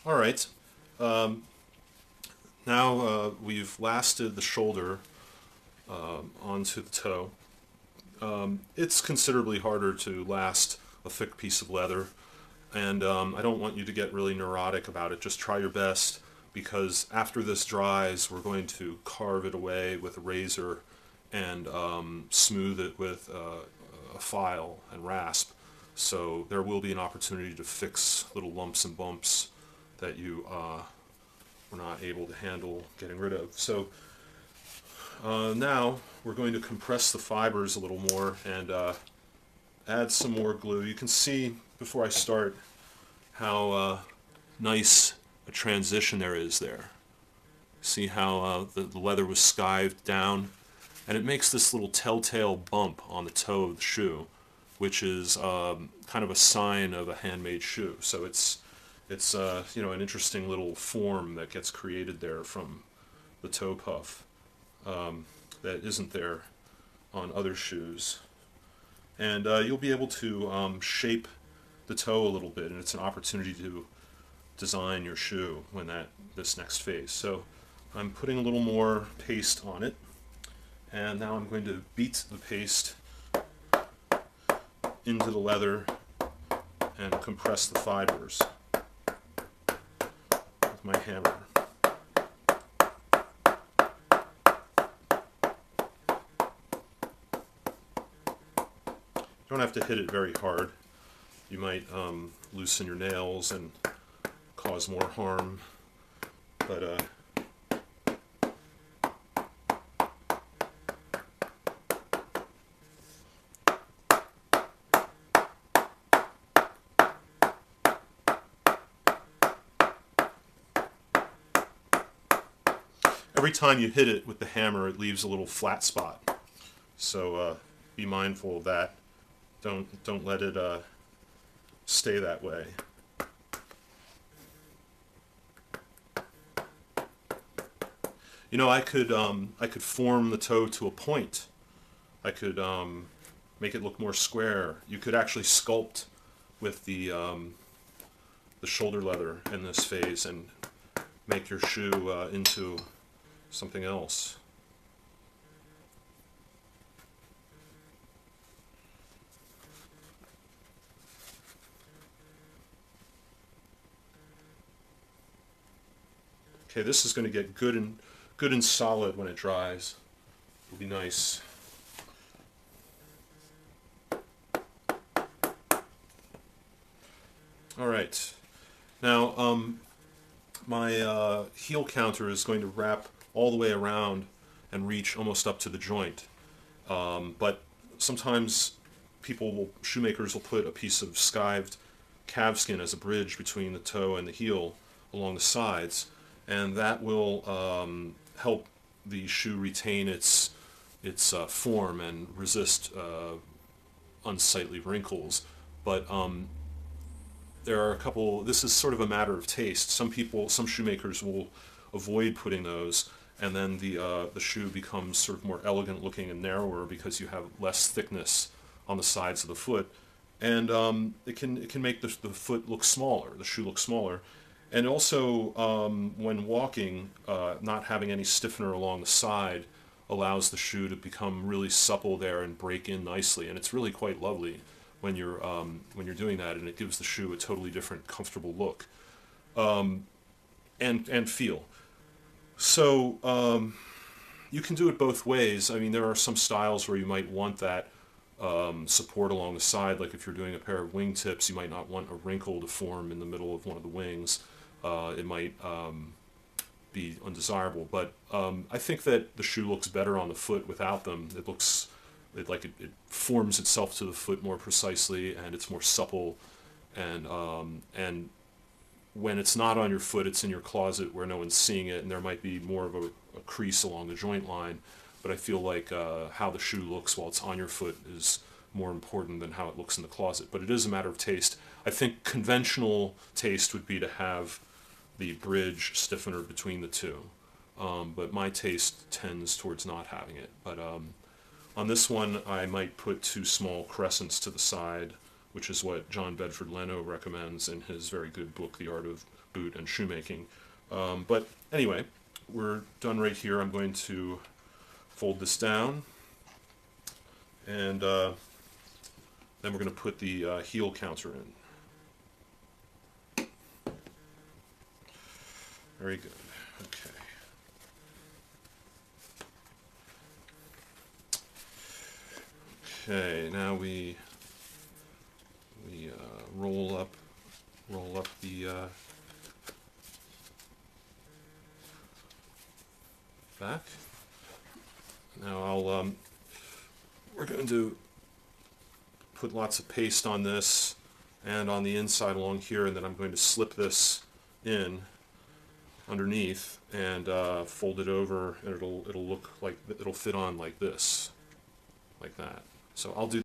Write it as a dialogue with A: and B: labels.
A: Alright, um, now we've lasted the shoulder onto the toe. It's considerably harder to last a thick piece of leather, and I don't want you to get really neurotic about it. Just try your best, because after this dries, we're going to carve it away with a razor and smooth it with a file and rasp. So there will be an opportunity to fix little lumps and bumps that you were not able to handle getting rid of. So now we're going to compress the fibers a little more and add some more glue. You can see before I start how nice a transition there is there. See how the leather was skived down, and it makes this little telltale bump on the toe of the shoe, which is kind of a sign of a handmade shoe. So it's you know, an interesting little form that gets created there from the toe puff that isn't there on other shoes. And you'll be able to shape the toe a little bit, and it's an opportunity to design your shoe when this next phase. So I'm putting a little more paste on it, and now I'm going to beat the paste into the leather and compress the fibers with my hammer. You don't have to hit it very hard. You might loosen your nails and cause more harm, but every time you hit it with the hammer, it leaves a little flat spot. So be mindful of that. Don't let it stay that way. You know, I could form the toe to a point. I could make it look more square. You could actually sculpt with the shoulder leather in this phase and make your shoe into something else. Okay, this is going to get good and solid when it dries. It'll be nice. All right. Now, my heel counter is going to wrap all the way around and reach almost up to the joint. But sometimes shoemakers will put a piece of skived calfskin as a bridge between the toe and the heel along the sides, and that will help the shoe retain its form and resist unsightly wrinkles. But there are a couple. This is sort of a matter of taste. Some shoemakers will avoid putting those, and then the shoe becomes sort of more elegant looking and narrower because you have less thickness on the sides of the foot, and it can make the foot look smaller, the shoe look smaller. And also, when walking, not having any stiffener along the side allows the shoe to become really supple there and break in nicely, and it's really quite lovely when you're doing that, and it gives the shoe a totally different, comfortable look and feel. So you can do it both ways. I mean, there are some styles where you might want that support along the side, like if you're doing a pair of wingtips, you might not want a wrinkle to form in the middle of one of the wings. It might be undesirable, but I think that the shoe looks better on the foot without them. It looks like it forms itself to the foot more precisely, and it's more supple, and when it's not on your foot, it's in your closet where no one's seeing it, and there might be more of a crease along the joint line, but I feel like how the shoe looks while it's on your foot is more important than how it looks in the closet. But it is a matter of taste. I think conventional taste would be to have the bridge stiffener between the two, but my taste tends towards not having it. But on this one, I might put two small crescents to the side which is what John Bedford Leno recommends in his very good book, The Art of Boot and Shoemaking. But anyway, we're done right here. I'm going to fold this down, and then we're going to put the heel counter in. Very good. Okay. Okay. Now we roll up the back. Now we're going to put lots of paste on this and on the inside along here, and then I'm going to slip this in underneath and fold it over, and it'll look like it'll fit on like this, like that. So I'll do